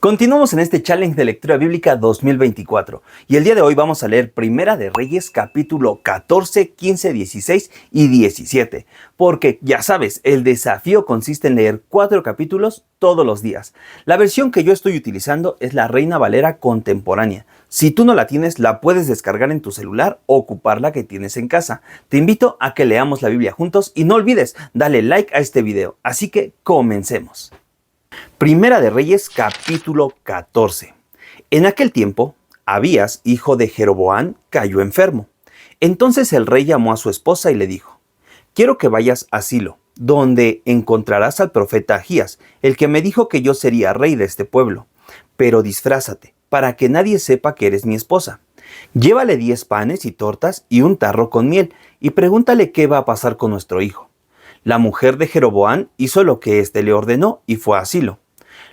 Continuamos en este challenge de lectura bíblica 2024 y el día de hoy vamos a leer Primera de Reyes capítulo 14, 15, 16 y 17, porque ya sabes, el desafío consiste en leer 4 capítulos todos los días. La versión que yo estoy utilizando es la Reina Valera contemporánea. Si tú no la tienes, la puedes descargar en tu celular o ocupar la que tienes en casa. Te invito a que leamos la Biblia juntos y no olvides, dale like a este video. Así que comencemos. Primera de Reyes capítulo 14. En aquel tiempo, Abías, hijo de Jeroboam, cayó enfermo. Entonces el rey llamó a su esposa y le dijo: quiero que vayas a Silo, donde encontrarás al profeta Ahías, el que me dijo que yo sería rey de este pueblo. Pero disfrázate, para que nadie sepa que eres mi esposa. Llévale 10 panes y tortas y un tarro con miel, y pregúntale qué va a pasar con nuestro hijo. La mujer de Jeroboam hizo lo que éste le ordenó y fue a Silo.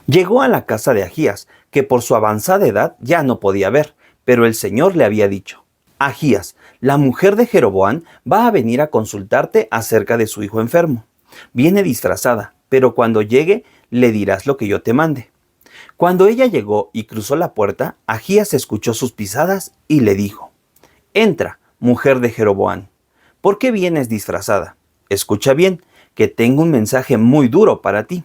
Llegó a la casa de Ahías, que por su avanzada edad ya no podía ver, pero el Señor le había dicho: Ahías, la mujer de Jeroboam va a venir a consultarte acerca de su hijo enfermo. Viene disfrazada, pero cuando llegue le dirás lo que yo te mande. Cuando ella llegó y cruzó la puerta, Ahías escuchó sus pisadas y le dijo: entra, mujer de Jeroboam. ¿Por qué vienes disfrazada? Escucha bien, que tengo un mensaje muy duro para ti.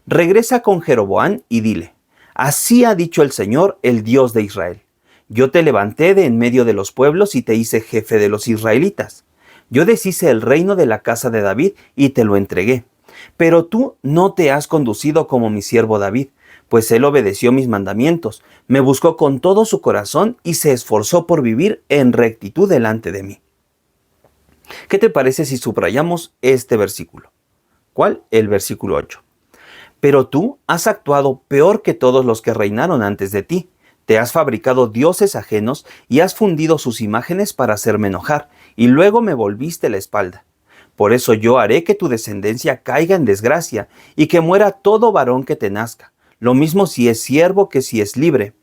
Regresa con Jeroboam y dile: así ha dicho el Señor, el Dios de Israel. Yo te levanté de en medio de los pueblos y te hice jefe de los israelitas. Yo deshice el reino de la casa de David y te lo entregué. Pero tú no te has conducido como mi siervo David, pues él obedeció mis mandamientos, me buscó con todo su corazón y se esforzó por vivir en rectitud delante de mí. ¿Qué te parece si subrayamos este versículo? ¿Cuál? El versículo 8. Pero tú has actuado peor que todos los que reinaron antes de ti. Te has fabricado dioses ajenos y has fundido sus imágenes para hacerme enojar, y luego me volviste la espalda. Por eso yo haré que tu descendencia caiga en desgracia, y que muera todo varón que te nazca, lo mismo si es siervo que si es libre.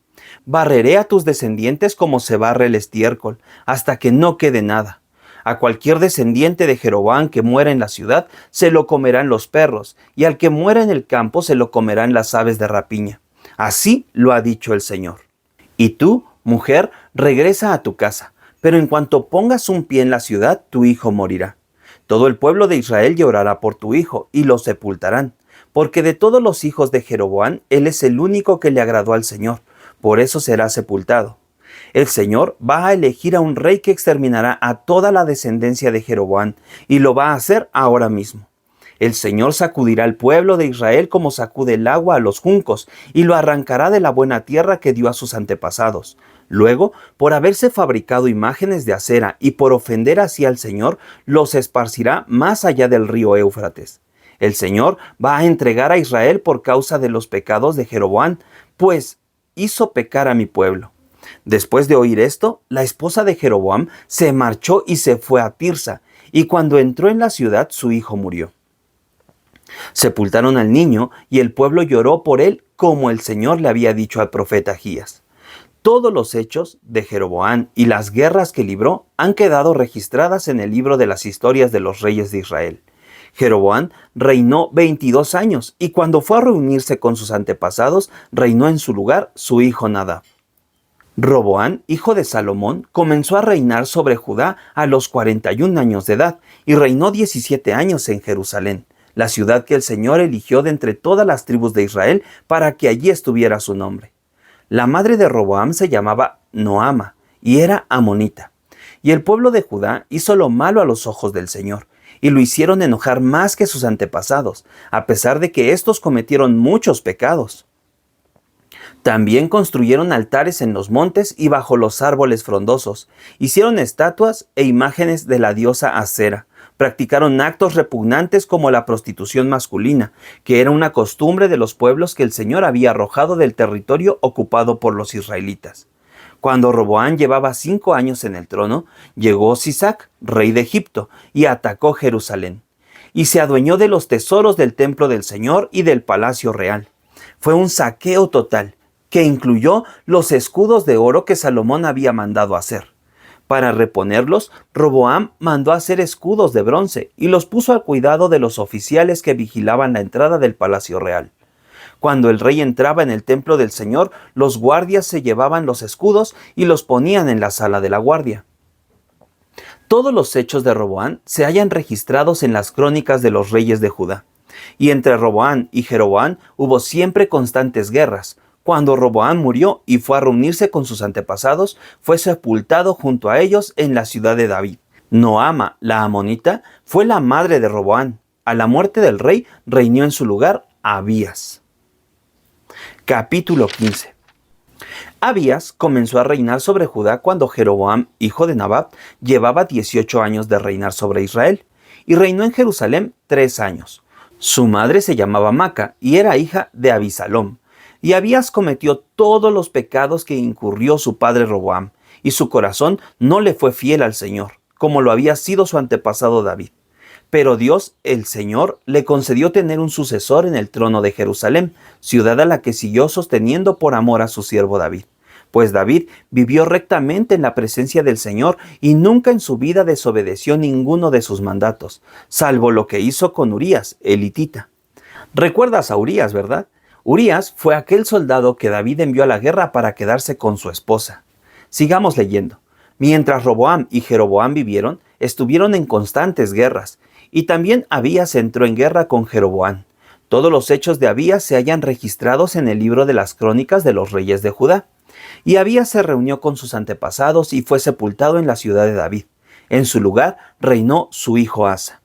Barreré a tus descendientes como se barre el estiércol, hasta que no quede nada. A cualquier descendiente de Jeroboam que muera en la ciudad, se lo comerán los perros, y al que muera en el campo, se lo comerán las aves de rapiña. Así lo ha dicho el Señor. Y tú, mujer, regresa a tu casa, pero en cuanto pongas un pie en la ciudad, tu hijo morirá. Todo el pueblo de Israel llorará por tu hijo, y lo sepultarán, porque de todos los hijos de Jeroboam, él es el único que le agradó al Señor, por eso será sepultado. El Señor va a elegir a un rey que exterminará a toda la descendencia de Jeroboam, y lo va a hacer ahora mismo. El Señor sacudirá al pueblo de Israel como sacude el agua a los juncos, y lo arrancará de la buena tierra que dio a sus antepasados. Luego, por haberse fabricado imágenes de acera y por ofender así al Señor, los esparcirá más allá del río Éufrates. El Señor va a entregar a Israel por causa de los pecados de Jeroboam, pues hizo pecar a mi pueblo. Después de oír esto, la esposa de Jeroboam se marchó y se fue a Tirsa, y cuando entró en la ciudad, su hijo murió. Sepultaron al niño, y el pueblo lloró por él, como el Señor le había dicho al profeta Ahías. Todos los hechos de Jeroboam y las guerras que libró han quedado registradas en el libro de las historias de los reyes de Israel. Jeroboam reinó 22 años, y cuando fue a reunirse con sus antepasados, reinó en su lugar su hijo Nadab. Roboam, hijo de Salomón, comenzó a reinar sobre Judá a los 41 años de edad y reinó 17 años en Jerusalén, la ciudad que el Señor eligió de entre todas las tribus de Israel para que allí estuviera su nombre. La madre de Roboam se llamaba Noama y era amonita. Y el pueblo de Judá hizo lo malo a los ojos del Señor y lo hicieron enojar más que sus antepasados, a pesar de que éstos cometieron muchos pecados. También construyeron altares en los montes y bajo los árboles frondosos. Hicieron estatuas e imágenes de la diosa Acera. Practicaron actos repugnantes como la prostitución masculina, que era una costumbre de los pueblos que el Señor había arrojado del territorio ocupado por los israelitas. Cuando Roboam llevaba 5 años en el trono, llegó Sisac, rey de Egipto, y atacó Jerusalén. Y se adueñó de los tesoros del templo del Señor y del palacio real. Fue un saqueo total, que incluyó los escudos de oro que Salomón había mandado hacer. Para reponerlos, Roboam mandó hacer escudos de bronce y los puso al cuidado de los oficiales que vigilaban la entrada del palacio real. Cuando el rey entraba en el templo del Señor, los guardias se llevaban los escudos y los ponían en la sala de la guardia. Todos los hechos de Roboam se hallan registrados en las crónicas de los reyes de Judá. Y entre Roboam y Jeroboam hubo siempre constantes guerras. Cuando Roboam murió y fue a reunirse con sus antepasados, fue sepultado junto a ellos en la ciudad de David. Noama, la amonita, fue la madre de Roboam. A la muerte del rey, reinó en su lugar Abías. Capítulo 15. Abías comenzó a reinar sobre Judá cuando Jeroboam, hijo de Nabat, llevaba 18 años de reinar sobre Israel, y reinó en Jerusalén 3 años. Su madre se llamaba Maca y era hija de Abisalom. Y Abías cometió todos los pecados que incurrió su padre Roboam, y su corazón no le fue fiel al Señor, como lo había sido su antepasado David. Pero Dios, el Señor, le concedió tener un sucesor en el trono de Jerusalén, ciudad a la que siguió sosteniendo por amor a su siervo David. Pues David vivió rectamente en la presencia del Señor y nunca en su vida desobedeció ninguno de sus mandatos, salvo lo que hizo con Urías, el hitita. ¿Recuerdas a Urías, verdad? Urías fue aquel soldado que David envió a la guerra para quedarse con su esposa. Sigamos leyendo. Mientras Roboam y Jeroboam vivieron, estuvieron en constantes guerras, y también Abías entró en guerra con Jeroboam. Todos los hechos de Abías se hallan registrados en el libro de las crónicas de los reyes de Judá. Y Abías se reunió con sus antepasados y fue sepultado en la ciudad de David. En su lugar reinó su hijo Asa.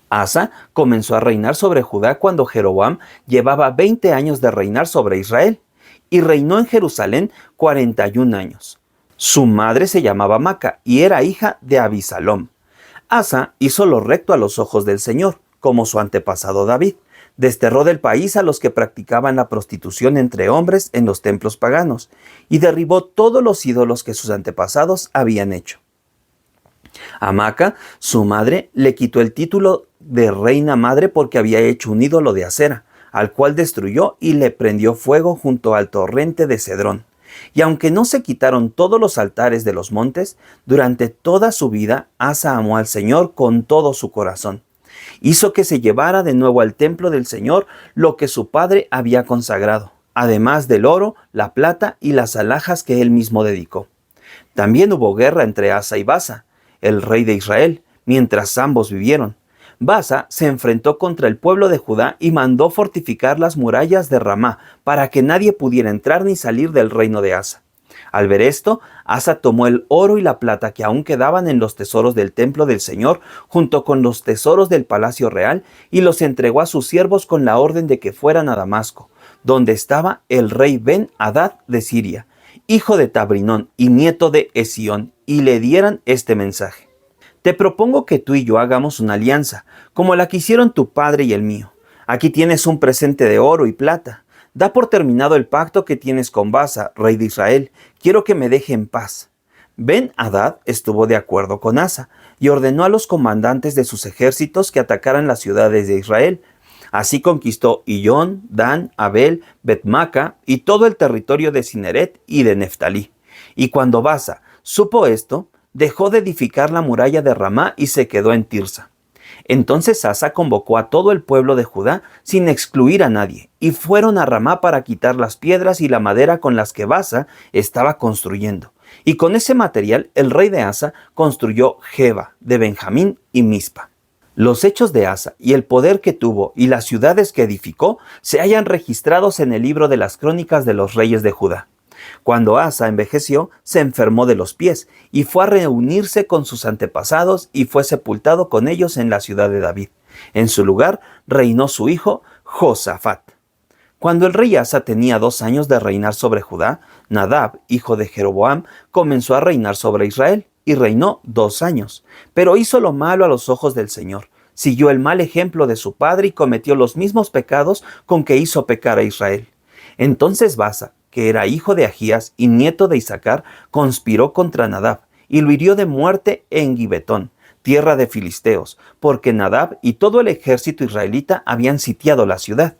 Asa comenzó a reinar sobre Judá cuando Jeroboam llevaba 20 años de reinar sobre Israel, y reinó en Jerusalén 41 años. Su madre se llamaba Maca y era hija de Abisalom. Asa hizo lo recto a los ojos del Señor, como su antepasado David. Desterró del país a los que practicaban la prostitución entre hombres en los templos paganos, y derribó todos los ídolos que sus antepasados habían hecho. A Maca, su madre, le quitó el título de reina madre porque había hecho un ídolo de acera, al cual destruyó y le prendió fuego junto al torrente de Cedrón. Y aunque no se quitaron todos los altares de los montes, durante toda su vida Asa amó al Señor con todo su corazón. Hizo que se llevara de nuevo al templo del Señor lo que su padre había consagrado, además del oro, la plata y las alhajas que él mismo dedicó. También hubo guerra entre Asa y Baasa, el rey de Israel, mientras ambos vivieron. Baasa se enfrentó contra el pueblo de Judá y mandó fortificar las murallas de Ramá para que nadie pudiera entrar ni salir del reino de Asa. Al ver esto, Asa tomó el oro y la plata que aún quedaban en los tesoros del templo del Señor, junto con los tesoros del palacio real, y los entregó a sus siervos con la orden de que fueran a Damasco, donde estaba el rey Ben-Hadad de Siria, hijo de Tabrinón y nieto de Hesión, y le dieran este mensaje: te propongo que tú y yo hagamos una alianza, como la que hicieron tu padre y el mío. Aquí tienes un presente de oro y plata. Da por terminado el pacto que tienes con Baasa, rey de Israel. Quiero que me deje en paz. Ben-Hadad estuvo de acuerdo con Asa y ordenó a los comandantes de sus ejércitos que atacaran las ciudades de Israel. Así conquistó Iyón, Dan, Abel, Bet-Maca y todo el territorio de Cineret y de Neftalí. Y cuando Baasa supo esto, dejó de edificar la muralla de Ramá y se quedó en Tirsa. Entonces Asa convocó a todo el pueblo de Judá sin excluir a nadie, y fueron a Ramá para quitar las piedras y la madera con las que Baasa estaba construyendo. Y con ese material el rey de Asa construyó Geba de Benjamín y Mispa. Los hechos de Asa y el poder que tuvo y las ciudades que edificó se hallan registrados en el libro de las crónicas de los reyes de Judá. Cuando Asa envejeció, se enfermó de los pies y fue a reunirse con sus antepasados y fue sepultado con ellos en la ciudad de David. En su lugar reinó su hijo Josafat. Cuando el rey Asa tenía 2 años de reinar sobre Judá, Nadab, hijo de Jeroboam, comenzó a reinar sobre Israel y reinó 2 años. Pero hizo lo malo a los ojos del Señor. Siguió el mal ejemplo de su padre y cometió los mismos pecados con que hizo pecar a Israel. Entonces Baasa, que era hijo de Agías y nieto de Isacar, conspiró contra Nadab y lo hirió de muerte en Gibetón, tierra de filisteos, porque Nadab y todo el ejército israelita habían sitiado la ciudad.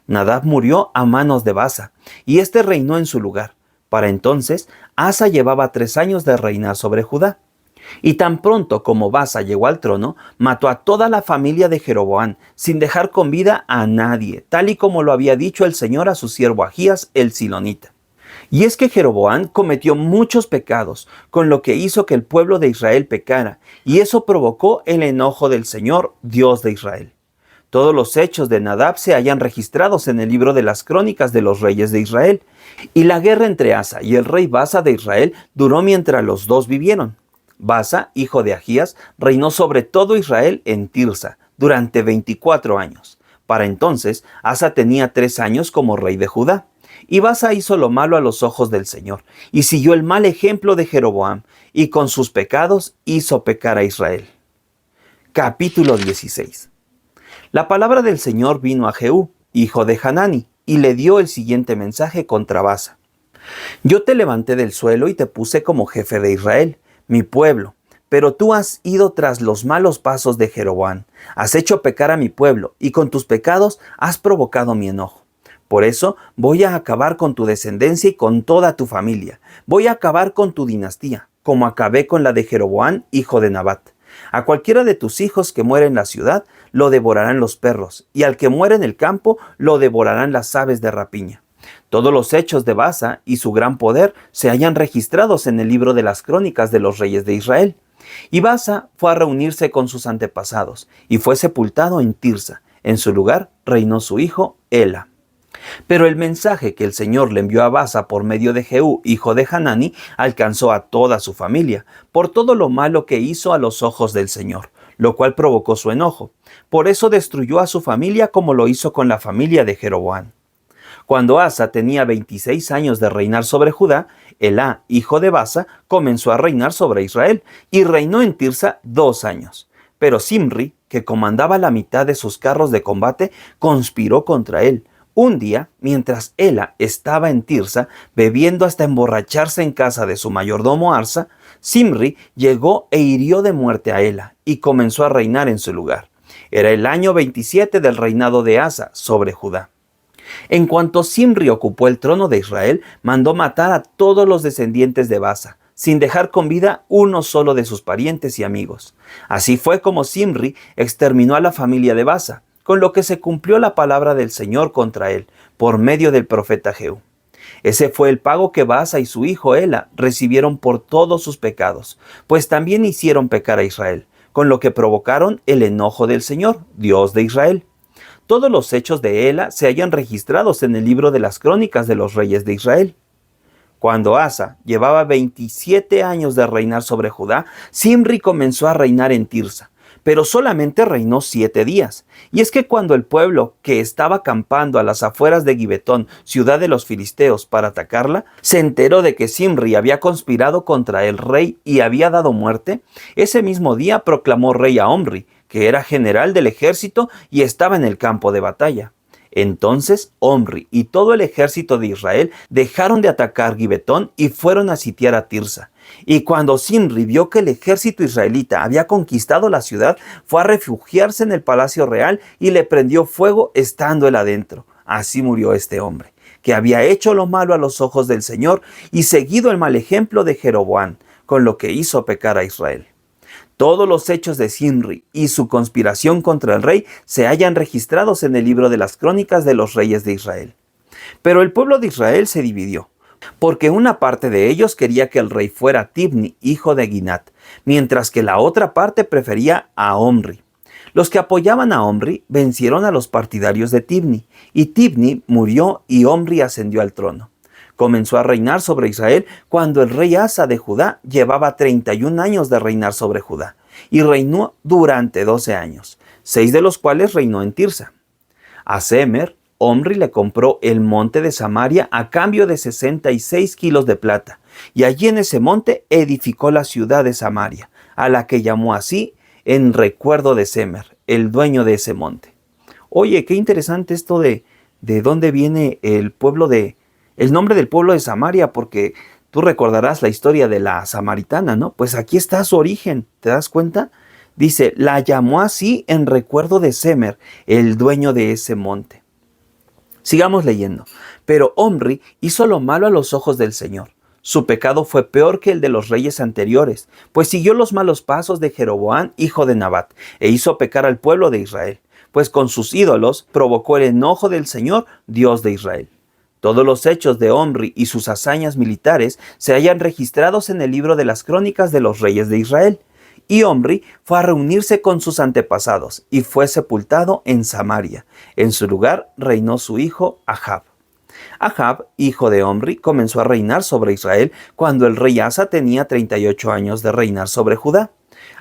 Nadab murió a manos de Baasa, y éste reinó en su lugar. Para entonces, Asa llevaba 3 años de reinar sobre Judá. Y tan pronto como Baasa llegó al trono, mató a toda la familia de Jeroboam, sin dejar con vida a nadie, tal y como lo había dicho el Señor a su siervo Ahías el Silonita. Y es que Jeroboam cometió muchos pecados, con lo que hizo que el pueblo de Israel pecara, y eso provocó el enojo del Señor, Dios de Israel. Todos los hechos de Nadab se hallan registrados en el libro de las crónicas de los reyes de Israel. Y la guerra entre Asa y el rey Baasa de Israel duró mientras los dos vivieron. Baasa, hijo de Ahías, reinó sobre todo Israel en Tirsa durante 24 años. Para entonces, Asa tenía 3 años como rey de Judá. Y Baasa hizo lo malo a los ojos del Señor, y siguió el mal ejemplo de Jeroboam, y con sus pecados hizo pecar a Israel. Capítulo 16. La palabra del Señor vino a Jehú, hijo de Hanani, y le dio el siguiente mensaje contra Baasa. Yo te levanté del suelo y te puse como jefe de Israel, mi pueblo, pero tú has ido tras los malos pasos de Jeroboam, has hecho pecar a mi pueblo, y con tus pecados has provocado mi enojo. Por eso voy a acabar con tu descendencia y con toda tu familia. Voy a acabar con tu dinastía, como acabé con la de Jeroboam, hijo de Nabat. A cualquiera de tus hijos que muere en la ciudad, lo devorarán los perros, y al que muere en el campo, lo devorarán las aves de rapiña. Todos los hechos de Baasa y su gran poder se hallan registrados en el libro de las crónicas de los reyes de Israel. Y Baasa fue a reunirse con sus antepasados, y fue sepultado en Tirsa. En su lugar reinó su hijo Ela. Pero el mensaje que el Señor le envió a Baasa por medio de Jehú, hijo de Hanani, alcanzó a toda su familia, por todo lo malo que hizo a los ojos del Señor, lo cual provocó su enojo. Por eso destruyó a su familia como lo hizo con la familia de Jeroboam. Cuando Asa tenía 26 años de reinar sobre Judá, Elá, hijo de Baasa, comenzó a reinar sobre Israel, y reinó en Tirsa 2 años. Pero Zimri, que comandaba la mitad de sus carros de combate, conspiró contra él. Un día, mientras Ela estaba en Tirsa, bebiendo hasta emborracharse en casa de su mayordomo Arsa, Zimri llegó e hirió de muerte a Ela y comenzó a reinar en su lugar. Era el año 27 del reinado de Asa sobre Judá. En cuanto Zimri ocupó el trono de Israel, mandó matar a todos los descendientes de Baasa, sin dejar con vida uno solo de sus parientes y amigos. Así fue como Zimri exterminó a la familia de Baasa, con lo que se cumplió la palabra del Señor contra él, por medio del profeta Jehú. Ese fue el pago que Baasa y su hijo Ela recibieron por todos sus pecados, pues también hicieron pecar a Israel, con lo que provocaron el enojo del Señor, Dios de Israel. Todos los hechos de Ela se hallan registrados en el libro de las crónicas de los reyes de Israel. Cuando Asa llevaba 27 años de reinar sobre Judá, Zimri comenzó a reinar en Tirsa, pero solamente reinó 7 días. Y es que cuando el pueblo que estaba acampando a las afueras de Gibetón, ciudad de los filisteos, para atacarla, se enteró de que Zimri había conspirado contra el rey y había dado muerte, ese mismo día proclamó rey a Omri, que era general del ejército y estaba en el campo de batalla. Entonces Omri y todo el ejército de Israel dejaron de atacar Gibetón y fueron a sitiar a Tirsa. Y cuando Zimri vio que el ejército israelita había conquistado la ciudad, fue a refugiarse en el palacio real y le prendió fuego estando él adentro. Así murió este hombre, que había hecho lo malo a los ojos del Señor y seguido el mal ejemplo de Jeroboam, con lo que hizo pecar a Israel. Todos los hechos de Zimri y su conspiración contra el rey se hallan registrados en el libro de las crónicas de los reyes de Israel. Pero el pueblo de Israel se dividió, porque una parte de ellos quería que el rey fuera Tibni, hijo de Ginat, mientras que la otra parte prefería a Omri. Los que apoyaban a Omri vencieron a los partidarios de Tibni, y Tibni murió y Omri ascendió al trono. Comenzó a reinar sobre Israel cuando el rey Asa de Judá llevaba 31 años de reinar sobre Judá, y reinó durante 12 años, 6 de los cuales reinó en Tirsa. A Semer, Omri le compró el monte de Samaria a cambio de 66 kilos de plata, y allí en ese monte edificó la ciudad de Samaria, a la que llamó así en recuerdo de Semer, el dueño de ese monte. Oye, qué interesante esto de dónde viene el nombre del pueblo de Samaria, porque tú recordarás la historia de la samaritana, ¿no? Pues aquí está su origen, ¿te das cuenta? Dice, la llamó así en recuerdo de Semer, el dueño de ese monte. Sigamos leyendo. Pero Omri hizo lo malo a los ojos del Señor. Su pecado fue peor que el de los reyes anteriores, pues siguió los malos pasos de Jeroboam, hijo de Nabat, e hizo pecar al pueblo de Israel, pues con sus ídolos provocó el enojo del Señor, Dios de Israel. Todos los hechos de Omri y sus hazañas militares se hallan registrados en el libro de las crónicas de los reyes de Israel. Y Omri fue a reunirse con sus antepasados y fue sepultado en Samaria. En su lugar reinó su hijo Ahab. Ahab, hijo de Omri, comenzó a reinar sobre Israel cuando el rey Asa tenía 38 años de reinar sobre Judá.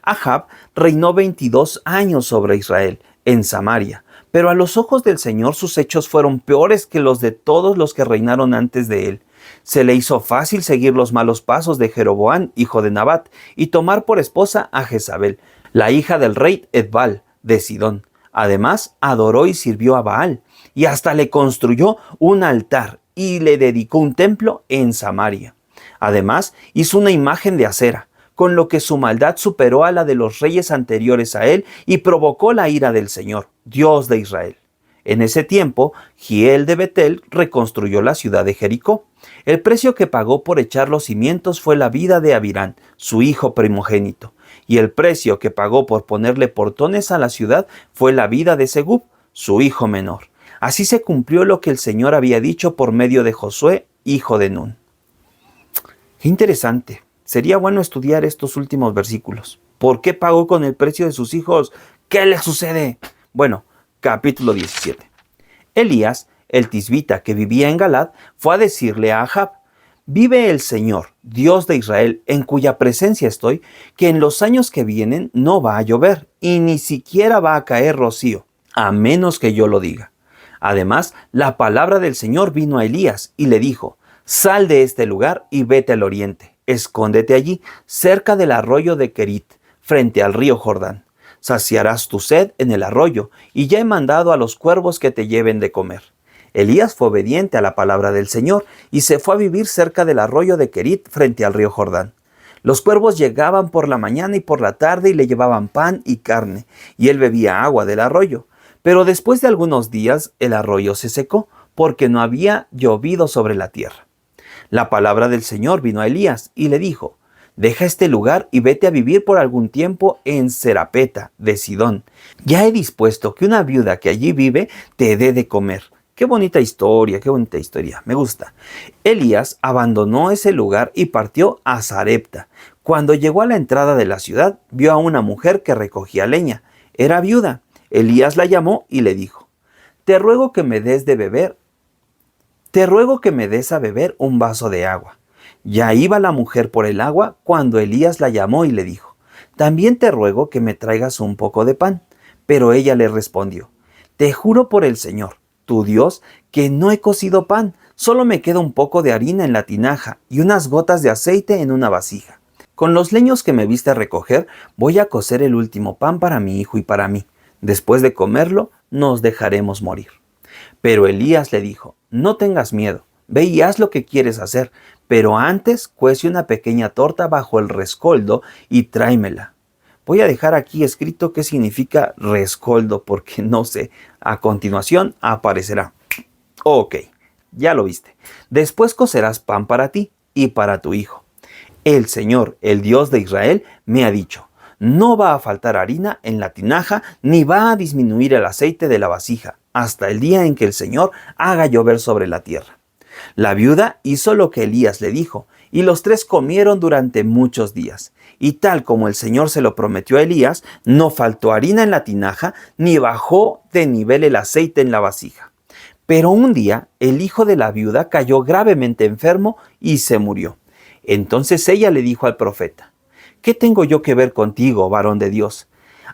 Ahab reinó 22 años sobre Israel, en Samaria, pero a los ojos del Señor sus hechos fueron peores que los de todos los que reinaron antes de él. Se le hizo fácil seguir los malos pasos de Jeroboam, hijo de Nabat, y tomar por esposa a Jezabel, la hija del rey Edbal, de Sidón. Además, adoró y sirvió a Baal, y hasta le construyó un altar y le dedicó un templo en Samaria. Además, hizo una imagen de acera, con lo que su maldad superó a la de los reyes anteriores a él y provocó la ira del Señor, Dios de Israel. En ese tiempo, Giel de Betel reconstruyó la ciudad de Jericó. El precio que pagó por echar los cimientos fue la vida de Abirán, su hijo primogénito, y el precio que pagó por ponerle portones a la ciudad fue la vida de Segub, su hijo menor. Así se cumplió lo que el Señor había dicho por medio de Josué, hijo de Nun. Qué interesante. Sería bueno estudiar estos últimos versículos. ¿Por qué pagó con el precio de sus hijos? ¿Qué le sucede? Bueno, capítulo 17. Elías, el tisbita que vivía en Galad, fue a decirle a Ahab: vive el Señor, Dios de Israel, en cuya presencia estoy, que en los años que vienen no va a llover, y ni siquiera va a caer rocío, a menos que yo lo diga. Además, la palabra del Señor vino a Elías y le dijo: sal de este lugar y vete al oriente, escóndete allí, cerca del arroyo de Kerit, frente al río Jordán. Saciarás tu sed en el arroyo, y ya he mandado a los cuervos que te lleven de comer. Elías fue obediente a la palabra del Señor y se fue a vivir cerca del arroyo de Kerit frente al río Jordán. Los cuervos llegaban por la mañana y por la tarde y le llevaban pan y carne, y él bebía agua del arroyo. Pero después de algunos días el arroyo se secó, porque no había llovido sobre la tierra. La palabra del Señor vino a Elías y le dijo: deja este lugar y vete a vivir por algún tiempo en Serapeta de Sidón. Ya he dispuesto que una viuda que allí vive te dé de comer. Qué bonita historia, me gusta. Elías abandonó ese lugar y partió a Sarepta. Cuando llegó a la entrada de la ciudad, vio a una mujer que recogía leña. Era viuda. Elías la llamó y le dijo: te ruego que me des a beber un vaso de agua. Ya iba la mujer por el agua cuando Elías la llamó y le dijo: también te ruego que me traigas un poco de pan. Pero ella le respondió: te juro por el Señor, tu Dios, que no he cocido pan, solo me queda un poco de harina en la tinaja y unas gotas de aceite en una vasija. Con los leños que me viste recoger, voy a cocer el último pan para mi hijo y para mí. Después de comerlo, nos dejaremos morir. Pero Elías le dijo: no tengas miedo, ve y haz lo que quieres hacer, pero antes cuece una pequeña torta bajo el rescoldo y tráemela. Voy a dejar aquí escrito qué significa rescoldo, porque no sé. A continuación aparecerá. Ok, ya lo viste. Después cocerás pan para ti y para tu hijo. El Señor, el Dios de Israel, me ha dicho: no va a faltar harina en la tinaja, ni va a disminuir el aceite de la vasija, hasta el día en que el Señor haga llover sobre la tierra. La viuda hizo lo que Elías le dijo, y los tres comieron durante muchos días. Y tal como el Señor se lo prometió a Elías, no faltó harina en la tinaja, ni bajó de nivel el aceite en la vasija. Pero un día, el hijo de la viuda cayó gravemente enfermo y se murió. Entonces ella le dijo al profeta: ¿qué tengo yo que ver contigo, varón de Dios?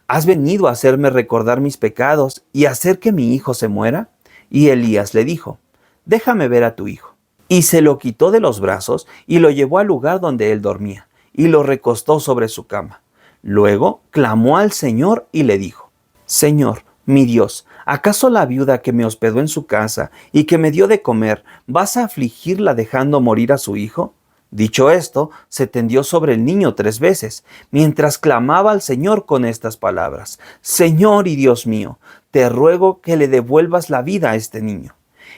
¿Has venido a hacerme recordar mis pecados y hacer que mi hijo se muera? Y Elías le dijo: déjame ver a tu hijo. Y se lo quitó de los brazos y lo llevó al lugar donde él dormía, y lo recostó sobre su cama. Luego clamó al Señor y le dijo: Señor, mi Dios, ¿acaso la viuda que me hospedó en su casa y que me dio de comer, vas a afligirla dejando morir a su hijo? Dicho esto, se tendió sobre el niño 3 veces, mientras clamaba al Señor con estas palabras: Señor y Dios mío, te ruego que le devuelvas la vida a este niño.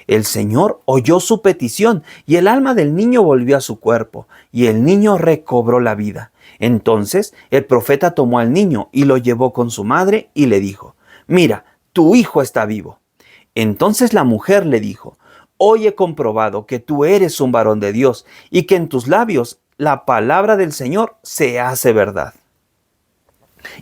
El Señor oyó su petición y el alma del niño volvió a su cuerpo y el niño recobró la vida. Entonces el profeta tomó al niño y lo llevó con su madre y le dijo: «Mira, tu hijo está vivo». Entonces la mujer le dijo: «Hoy he comprobado que tú eres un varón de Dios y que en tus labios la palabra del Señor se hace verdad».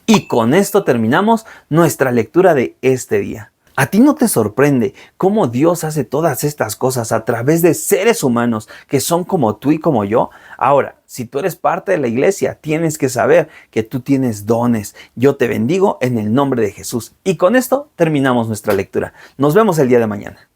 Y con esto terminamos nuestra lectura de este día. ¿A ti no te sorprende cómo Dios hace todas estas cosas a través de seres humanos que son como tú y como yo? Ahora, si tú eres parte de la iglesia, tienes que saber que tú tienes dones. Yo te bendigo en el nombre de Jesús. Y con esto terminamos nuestra lectura. Nos vemos el día de mañana.